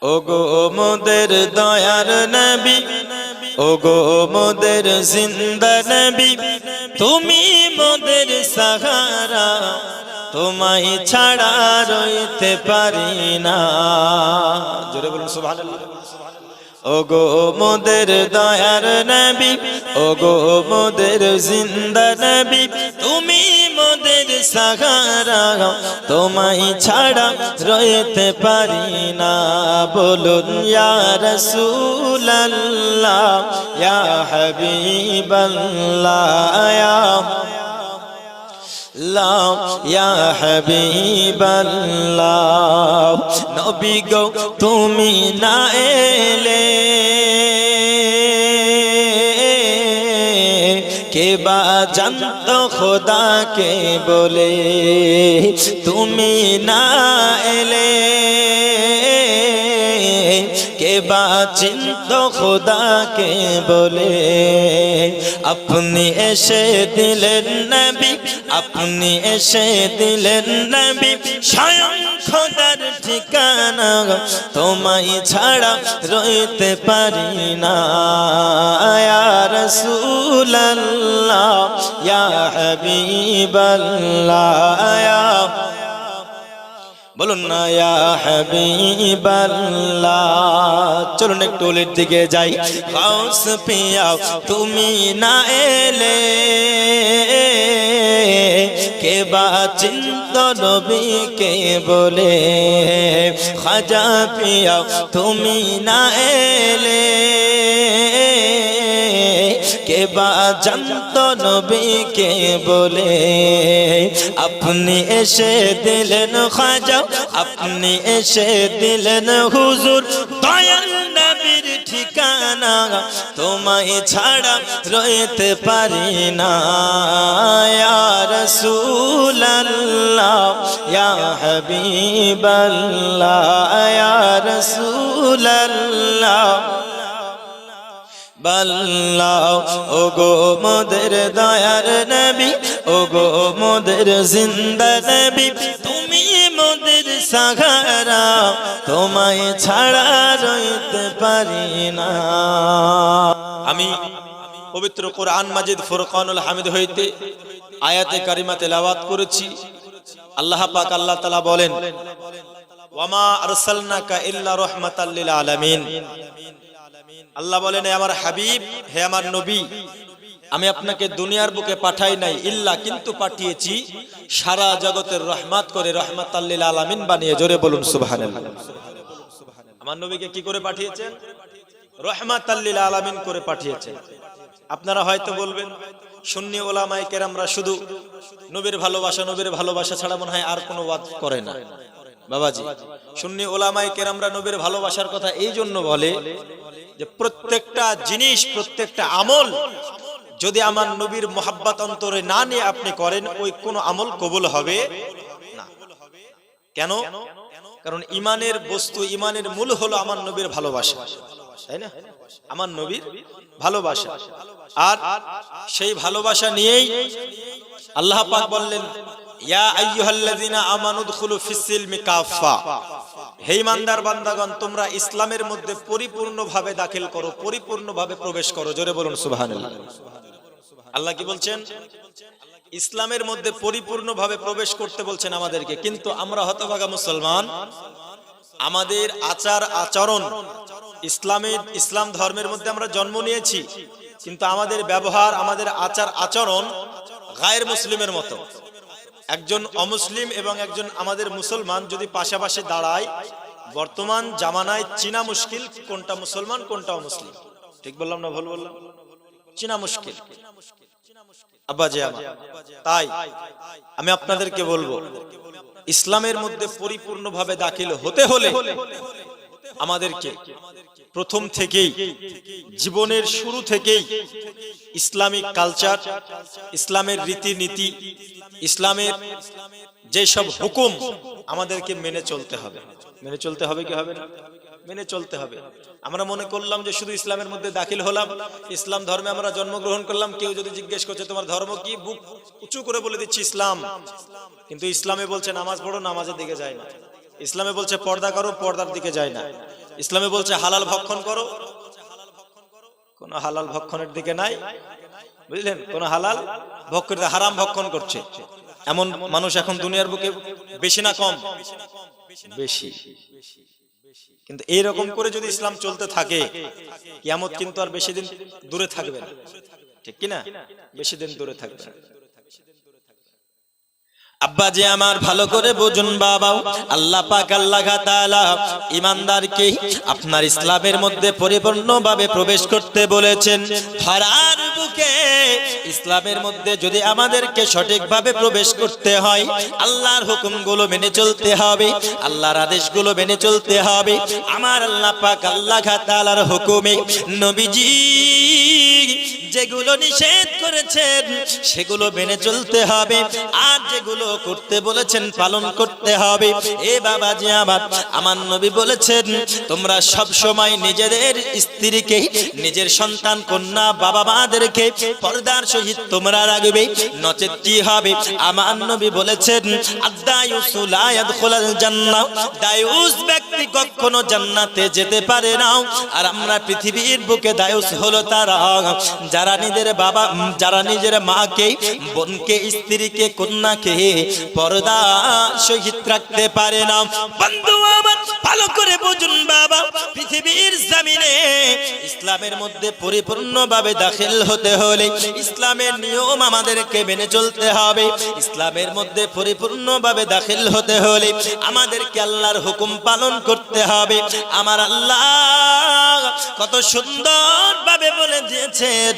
ওগো মোদের দয়ার নবী, ওগো মোদের জিন্দা নবী, তুমি মোদের সাহারা, তোমায় ছাড়া রইতে পারি না। জোরে বলুন সুবহানাল্লাহ। ওগো মোদের দয়ার নবী, ওগো মোদের জিন্দা নবী, তুমি মোদের সাহারা, তোমায় ছাড়া রইতে পারি না। বলুন ইয়া রাসূলুল্লাহ, ইয়া হাবিবাল্লাহ, ইয়া হাবিবাল্লাহ। নবী গো তুমি না এলে কে বা জানতো খোদাকে বলে, তুমি না এলে কে বা চিনতো খোদাকে বলে। আপনি এসে দিলেন নবী, আপনি এসে দিলেন নবী, স্বয়ং খোদার ঠিকানা, তোমায় ছাড়া রইতে পারি না। ইয়া রাসূলুল্লাহ, ইয়া হাবিবাল্লাহ, বলুন না ইয়া হাবিবাল্লাহ। চলুন একটু ওলের দিকে যাই। গাউস পিয়া তুমি না এলে কে বা চিনতো নবীকে বলে। খাজা পিয়া তুমি না এলে কে বা জানতো নবীকে বলে। আপনি এসে দিলেন খাজা, আপনি এসে দিলেন হুজুর, দয়াল নবীর ঠিকানা, তোমায় ছাড়া রইতে পারি না। ইয়া রাসূলুল্লাহ, ইয়া হাবিবাল্লাহ, ইয়া রাসূলুল্লাহ বাল্লাহ। ওগো মোদের দয়ার নবী, ওগো মোদের জিন্দা নবী, তুমি মোদের সাহারা, তোমায় ছাড়া রইতে পারি না। আমি পবিত্র কোরআন মাজিদ ফুরকানুল হামিদ হইতে আয়াতে কারিমা তেলাওয়াত করেছি। আল্লাহ পাক আল্লাহ তাআলা বলেন, ওয়ামা আরসালনাকা ইল্লা রাহমাতাল লিল আলামিন। আল্লাহ বলেন, হে আমার হাবিব, হে আমার নবী, আমি আপনাকে দুনিয়ার বুকে পাঠাই নাই ইল্লা, কিন্তু পাঠিয়েছি সারা জগতের রহমত করে, রাহমাতাল লিল আলামিন বানিয়ে। জোরে বলুন সুবহানাল্লাহ। আমার নবীকে কি করে পাঠিয়েছেন? রাহমাতাল লিল আলামিন করে পাঠিয়েছেন। আপনারা হয়তো বলবেন, সুন্নি উলামায়ে কেরামরা শুধু নবীর ভালোবাসা, নবীর ভালোবাসা ছাড়া মনে হয় আর কোনো ওয়াজ করে না। বাবাজি, সুন্নি উলামায়ে কেরামরা নবীর ভালোবাসার কথা এই জন্য বলে যে প্রত্যেকটা জিনিস, প্রত্যেকটা আমল যদি আমার নবীর মোহাব্বত অন্তরে না নিয়ে আপনি করেন, ওই কোন আমল কবুল হবে না। কেন? কারণ ইমানের বস্তু, ইমানের মূল হলো আমার নবীর ভালোবাসা, তাই না? আমার নবীর ভালোবাসা। আর সেই ভালোবাসা নিয়েই আল্লাহ পাক বললেন, ইয়া আইয়ুহাল্লাযিনা আমানু দুখুলু ফিস-সিলমি কাফা, হে ঈমানদার বান্দাগণ, তোমরা ইসলামের মধ্যে পরিপূর্ণভাবে দাখিল করো, পরিপূর্ণভাবে প্রবেশ করো। জোরে বলুন সুবহানাল্লাহ। আল্লাহ কি বলছেন? ইসলামের মধ্যে পরিপূর্ণভাবে প্রবেশ করতে বলছেন আমাদেরকে। কিন্তু আমরা হতভাগা মুসলমান, আমাদের আচার আচরণ, ইসলাম ধর্মের মধ্যে আমরা জন্ম নিয়েছি, কিন্তু আমাদের ব্যবহার, আমাদের আচার আচরণ গায়ের মুসলিমের মতো। একজন অমুসলিম এবং একজন আমাদের মুসলমান যদি পাশাপাশি দাঁড়ায়, বর্তমান জামানায় চিনা মুশকিল কোনটা মুসলমান কোনটা অমুসলিম। ঠিক বললাম না ভুল বললাম? চিনা মুশকিল আব্বাজি আমার। তাই আমি আপনাদেরকে বলবো, ইসলামের মধ্যে পরিপূর্ণভাবে দাখিল হতে হলে আমাদেরকে প্রথম থেকেই, জীবনের শুরু থেকেই ইসলামিক কালচার, ইসলামের রীতিনীতি, ইসলামের যেসব হুকুম আমাদেরকে মেনে চলতে হবে। মেনে চলতে হবে কি হবে না? মেনে চলতে হবে। আমরা মনে করলাম যে শুধু ইসলামের মধ্যে দাখিল হলাম, ইসলাম ধর্মে আমরা জন্মগ্রহণ করলাম, কেউ যদি জিজ্ঞেস করছে তোমার ধর্ম কি, বুক উঁচু করে বলে দিচ্ছি ইসলাম। কিন্তু ইসলামে বলছে নামাজ পড়ো, নামাজের দিকে যায় না। ইসলামে বলছে পর্দা করো, পর্দার দিকে যায় না। ইসলামে বলছে হালাল ভক্ষণ করো, কোন হালাল ভক্ষণের দিকে নাই, বুঝলেন? কোন হালাল ভক্ষণ, হারাম ভক্ষণ করছে এমন মানুষ এখন দুনিয়ার বুকে বেশি না কম? বেশি। কিন্তু এইরকম করে যদি ইসলাম চলতে থাকে, কিয়ামত কিন্তু আর বেশি দিন দূরে থাকবে না, ঠিক কিনা? বেশি দিন দূরে থাকবে না। আব্বা জি আমার ভালো করে বুঝুন বাবা, আল্লাহ পাক আল্লাহ তাআলা ঈমানদারকে আপনার ইসলামের মধ্যে পরিপূর্ণভাবে প্রবেশ করতে বলেছেন। ধরার বুকে ইসলামের মধ্যে যদি আমাদেরকে সঠিকভাবে প্রবেশ করতে হয়, আল্লাহর হুকুমগুলো মেনে চলতে হবে, আল্লাহর আদেশগুলো মেনে চলতে হবে। আমার আল্লাহ পাক আল্লাহ তাআলার হুকুমে নবীজি যেগুলো নিষেধ করেছেন সেগুলো মেনে চলতে হবে, আর যেগুলো করতে বলেছেন পালন করতে হবে। এ বাবাজি আমার নবী বলেছেন, তোমরা সব সময় নিজেদের স্ত্রীকে, নিজের সন্তান কন্যা বাবা মাদেরকে পর্দার সহিত তোমরা রাখবে, নচেত কি হবে? আমার নবী বলেছেন, আদ-দায়ুসু লা ইয়াদখুলুল জান্নাহ, দায়ুস ব্যক্তি কখনো জান্নাতে যেতে পারে না। আর আমরা পৃথিবীর বুকে দায়ুস হলো তারা যারা নিজের বাবা, যারা নিজের মাকে, বোনকে, স্ত্রীকে, কন্যাকে পর্দা সহিত রাখতে পারে না। বন্ধু আমার ভালো করে বুঝুন বাবা, পৃথিবীর জমিনে ইসলামের মধ্যে পরিপূর্ণভাবে দাখিল হতে হলে ইসলামের নিয়ম আমাদেরকে মেনে চলতে হবে। ইসলামের মধ্যে পরিপূর্ণভাবে দাখিল হতে হলে আমাদেরকে আল্লাহর হুকুম পালন করতে হবে। আমার আল্লাহ কত সুন্দর ভাবে বলে দিয়েছেন,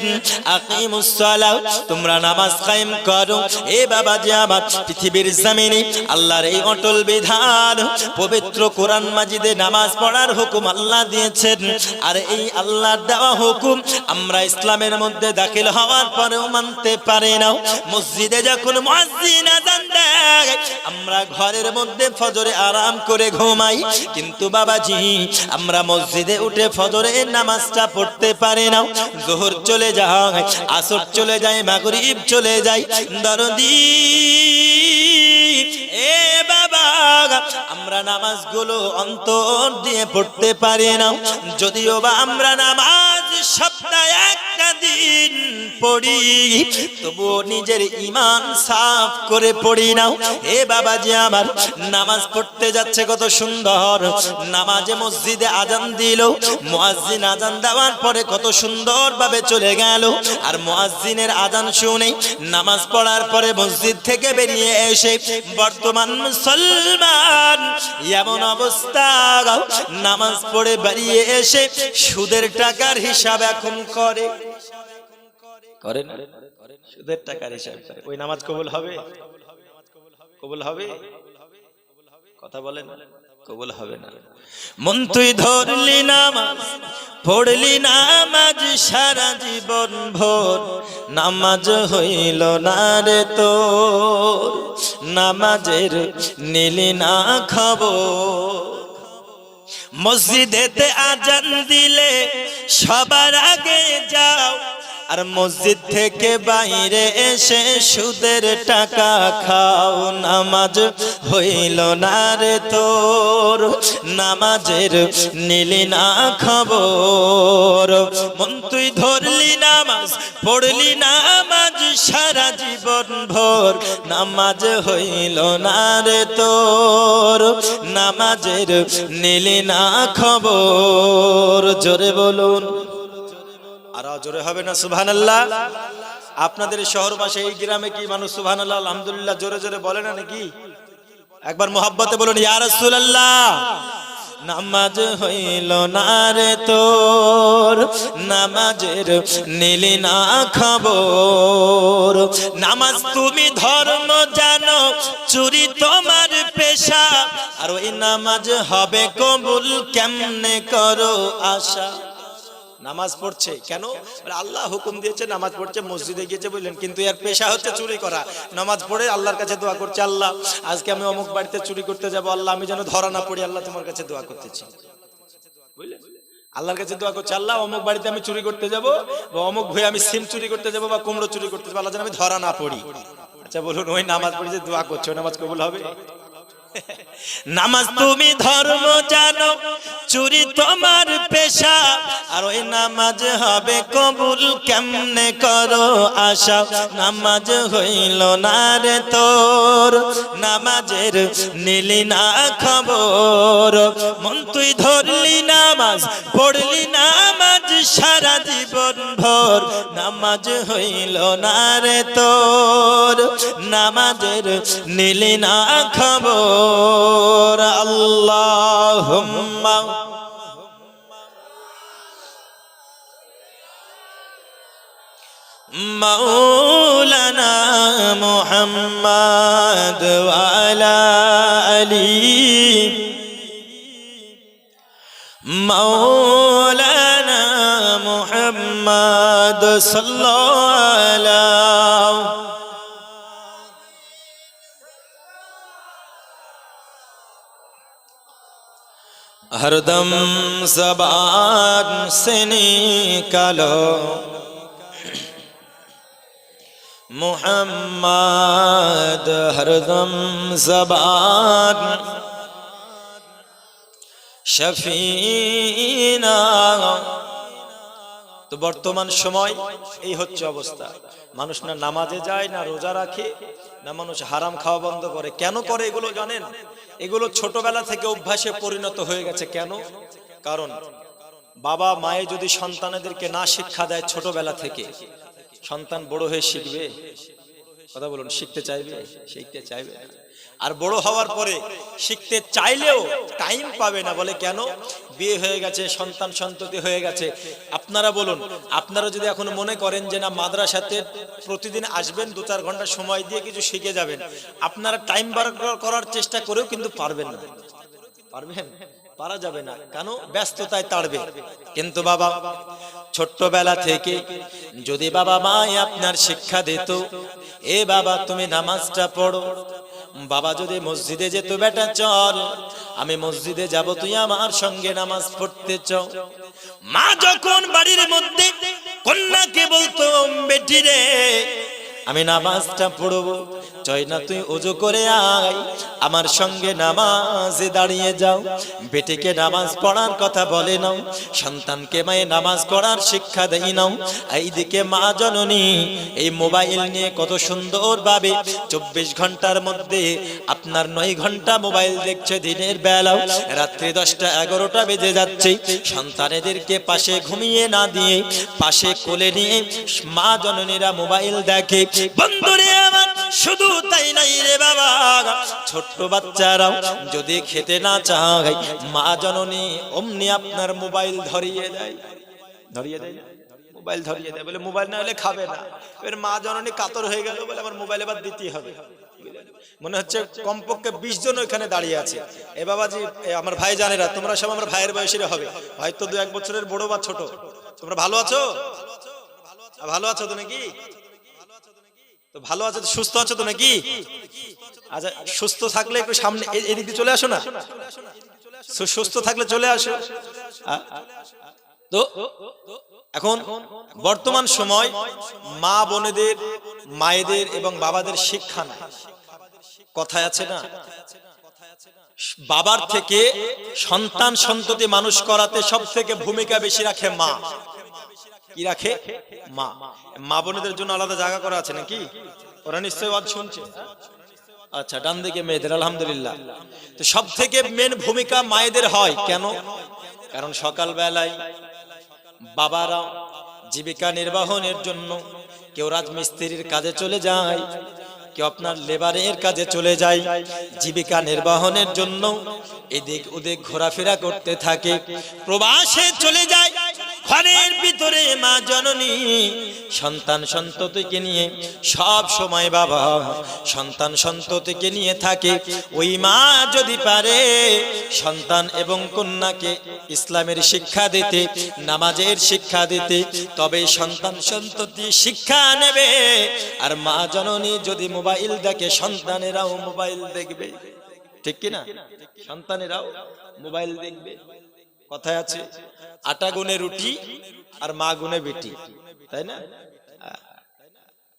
আকিমুস সালাহ, তোমরা নামাজ কায়েম করো। এ বাবাজি আমার পৃথিবীর জমিনে আল্লাহর এই অটল বিধান, পবিত্র কোরআন মাজিদে নামাজ পড়ার হুকুম আল্লাহ দিয়েছেন। আর এই আল্লাহর দেওয়া হুকুম আমরা ইসলামের মধ্যে দাখিল হওয়ার পরেও মানতে পারি না। মসজিদে যখন মুয়াজ্জিন আযান দেয়, আমরা ঘরের মধ্যে ফজরে আরাম করে ঘুমাই, কিন্তু বাবাজি আমরা মসজিদে উঠে ফজরের নামাজটা পড়তে পারি না। যোহর চলে যায়, আসর চলে যায়, মাগরিব চলে যায়। দরদি এ বাবা, আমরা নামাজগুলো অন্তর দিয়ে পড়তে পারি না। যদিও বা আমরা নামাজ সপ্তাহে একটা দিন পড়ি, তবুও নিজের ঈমান সাফ করে পড়ি না। এ বাবাজি আমার নামাজ পড়তে যাচ্ছে কত সুন্দর, নামাজে মসজিদে আজান দিল, মুয়াজ্জিন আজান দেওয়ার পরে কত সুন্দর ভাবে চলে গেল। আর মুয়াজ্জিনের আজান শুনে নামাজ পড়ার পরে মসজিদ থেকে বেরিয়ে এসে বর্তমান মুসলমান এমন অবস্থা, নামাজ পড়ে বেরিয়ে এসে সুদের টাকার হিসাব এখন করে না? সুদের টাকার হিসাব করে। ওই নামাজ কবুল হবে? কবুল হবে? কথা বলেন, কবুল হবে না। মন তুই ধরলি নামাজ, পড়লি নামাজ সারা জীবন ভোর, নামাজ হইল না রে তোর, নামাজের নিলি না খবর। মসজিদেতে আজান দিলে সবার আগে যাও, আর মসজিদ থেকে বাইরে এসে সুদের টাকা খাও, নামাজ হইল না রে তোর, নামাজের নিলি না খবর। মন তুই ধরলি নামাজ, পড়লি নামাজ সারা জীবন ভোর, নামাজ হইল না রে তোর, নামাজের নিলি না খবর। জোরে বলুন, আর জোরে হবে না সুবহানাল্লাহ? আপনাদের শহর পাশে এই গ্রামে কি মানুষ সুবহানাল্লাহ আলহামদুলিল্লাহ জোরে জোরে বলে না নাকি? একবার মোহাব্বতে বলুন ইয়া রাসূলুল্লাহ। নামাজ হইল না রে তোর, নামাজের নিলি না খবর। নামাজ তুমি ধর্ম জানো, চুরি তোমার পেশা, আর ওই নামাজ হবে কবুল কেমনে করো আশা। নামাজ পড়ছে কেন? আল্লাহ হুকুম দিয়েছে, নামাজ পড়ছে, মসজিদে গিয়েছে, বুঝলেন, কিন্তু এর পেশা হচ্ছে চুরি করা। নামাজ পড়ে আল্লাহর কাছে দোয়া করছে, আল্লাহ আজকে আমি অমুক বাড়িতে চুরি করতে যাব, আল্লাহ আমি যেন ধরা না পড়ি, আল্লাহ তোমার কাছে দোয়া করতেছি, বুঝলেন? আল্লাহর কাছে দোয়া করছে, আল্লাহ অমুক বাড়িতে আমি চুরি করতে যাব, বা অমুক ভয়ে আমি সিম চুরি করতে যাব, বা কুমড়ো চুরি করতে যাবো, আল্লাহ যেন আমি ধরা না পড়ি। আচ্ছা বলুন, ওই নামাজ পড়ে যে দোয়া করছে, ওই নামাজ কবুল হবে? নামাজ তুমি ধর্ম জানো, চুরি তোমার পেশা, আর ওই নামাজ হবে কবুল কেমনে করো আশা। নামাজ হইল না রে তোর, নামাজের নিলি না খবর, মন তুই ধরলি নামাজ, পড়লি নামাজ সারা জীবন ভর, নামাজ হইল না রে তোর, নামাজের নিলি না খবর। আল্লাহুম্মা মাওলানা মুহাম্মদ ওয়া আলা আলি মাওলানা মুহাম্মদ সাল্লাল্লাহু हरदम ज़बान से निकालो मुहम्मद, हरदम ज़बान शफीना। তো বর্তমান সময় এই হচ্ছে অবস্থা, মানুষ না নামাজে যায়, না রোজা রাখে, না মানুষ হারাম খাওয়া বন্ধ করে। কেন করে এগুলো জানেন? এগুলো ছোটবেলা থেকে অভ্যাসে পরিণত হয়ে গেছে। কেন? কারণ বাবা মায়ে যদি সন্তানদেরকে না শিক্ষা দেয় ছোটবেলা থেকে, সন্তান বড় হয়ে শিখবে? কথা বলুন, শিখতে চাইবে? শিখতে চাইবে না। আর বড় হওয়ার পরে শিখতে চাইলেও টাইম পাবে না। বলে কেন? বিয়ে হয়ে গেছে, সন্তান সন্ততি হয়ে গেছে। আপনারা বলুন, আপনারা যদি এখন মনে করেন যে না মাদ্রাসাতে প্রতিদিন আসবেন, 2-4 ঘন্টা সময় দিয়ে কিছু শিখে যাবেন, আপনারা টাইম বার করার চেষ্টা করেও কিন্তু পারবেন না। পারবেন? পারা যাবে না। কেন? ব্যস্ততায় তাড়বে। কিন্তু বাবা ছোট্টবেলা থেকে যদি বাবা মাই আপনার শিক্ষা দিত, এ বাবা তুমি নামাজটা পড়ো, বাবা যদি মসজিদে যেত, বেটা চল আমি মসজিদে যাব, তুই আমার সঙ্গে নামাজ পড়তে চাও। মা যখন বাড়ির মধ্যে কন্যাকে বলতো, বেটি রে আমি নামাজটা পড়বো, চয় না তুই ওযু করে আয়, আমার সঙ্গে নামাজে দাঁড়িয়ে যাও। বেটিকে নামাজ পড়ার কথা বলে নাও, সন্তানকে মায়ে নামাজ পড়ার শিক্ষা দেই নাও। এইদিকে মা জননী এই মোবাইল নিয়ে কত সুন্দরভাবে 24 ঘন্টার মধ্যে আপনার 9 ঘন্টা মোবাইল দেখছে দিনের বেলাও, রাত্রি 10টা-11টা বেজে যাচ্ছে। সন্তানেদেরকে পাশে ঘুমিয়ে না দিয়ে পাশে কোলে নিয়ে মা জননীরা মোবাইল দেখে। বন্ধুরে আমার, শুধু তাই নাই রে বাবা, ছোট্ট বাচ্চারাও যদি খেতে না চায়, মা জননী অমনি আপনার মোবাইল ধরিয়ে দেয়। ধরিয়ে দেয়, মোবাইল ধরিয়ে দেয়, বলে মোবাইল না হলে খাবে না। এর মা জননী কাতর হয়ে গেল, বলে আমার মোবাইল এবার দিতেই হবে। মনে হচ্ছে কমপক্ষে 20 জন ওইখানে দাঁড়িয়ে আছে। এ বাবাজি, আমার ভাই জানেরা, তোমরা সব আমার ভাইয়ের বয়সের হবে, হয়তো 2-1 বছরের বড় বা ছোট। তোমরা ভালো আছো? ভালো আছো তো নাকি? তো ভালো আছো, সুস্থ আছো তো নাকি? আচ্ছা, সুস্থ থাকলে একটু সামনে এদিক দিয়ে চলে আসো না। সুস্থ থাকলে চলে আসো। তো এখন বর্তমান সময় মা বোনেদের, মায়েদের এবং বাবাদের শিক্ষা নাই। কথায় আছে না, বাবার থেকে সন্তান সন্ততি মানুষ করাতে সব থেকে ভূমিকা বেশি রাখে মা। কি রাখে? মা। মা বোনেদের জন্য আলাদা জায়গা করা আছে নাকি? ওরা নিশ্চয়ই ওয়াজ শুনছে। আচ্ছা, ডান দিকে মেয়েদের, আলহামদুলিল্লাহ। তো সব থেকে মেন ভূমিকা মায়েদের হয়। কেন? কারণ সকাল বেলায় বাবারা জীবিকা নির্বাহনের জন্য কেউ রাজমিস্ত্রির কাজে চলে যায়, কেউ আপনার লেবারের কাজে চলে যায়, জীবিকা নির্বাহনের জন্য এদিক ওদিক ঘোরাফেরা করতে থাকে, প্রবাসে চলে যায়। ঘরের ভিতরে মা জননী সন্তান সন্ততিকে নিয়ে সব সময় বাবা সন্তান সন্ততিকে নিয়ে থাকে। ওই মা যদি পারে সন্তান এবং কন্যাকে ইসলামের শিক্ষা দিতে, নামাজের শিক্ষা দিতে, তবে সন্তান সন্ততি শিক্ষা নেবে। আর মা জননী যদি মোবাইল দেখে, সন্তানেরাও মোবাইল দেখবে। ঠিক কিনা? সন্তানেরাও মোবাইল দেখবে। কথায় আছে, আটা গুনে রুটি আর মা গুনে বেটি, তাই না?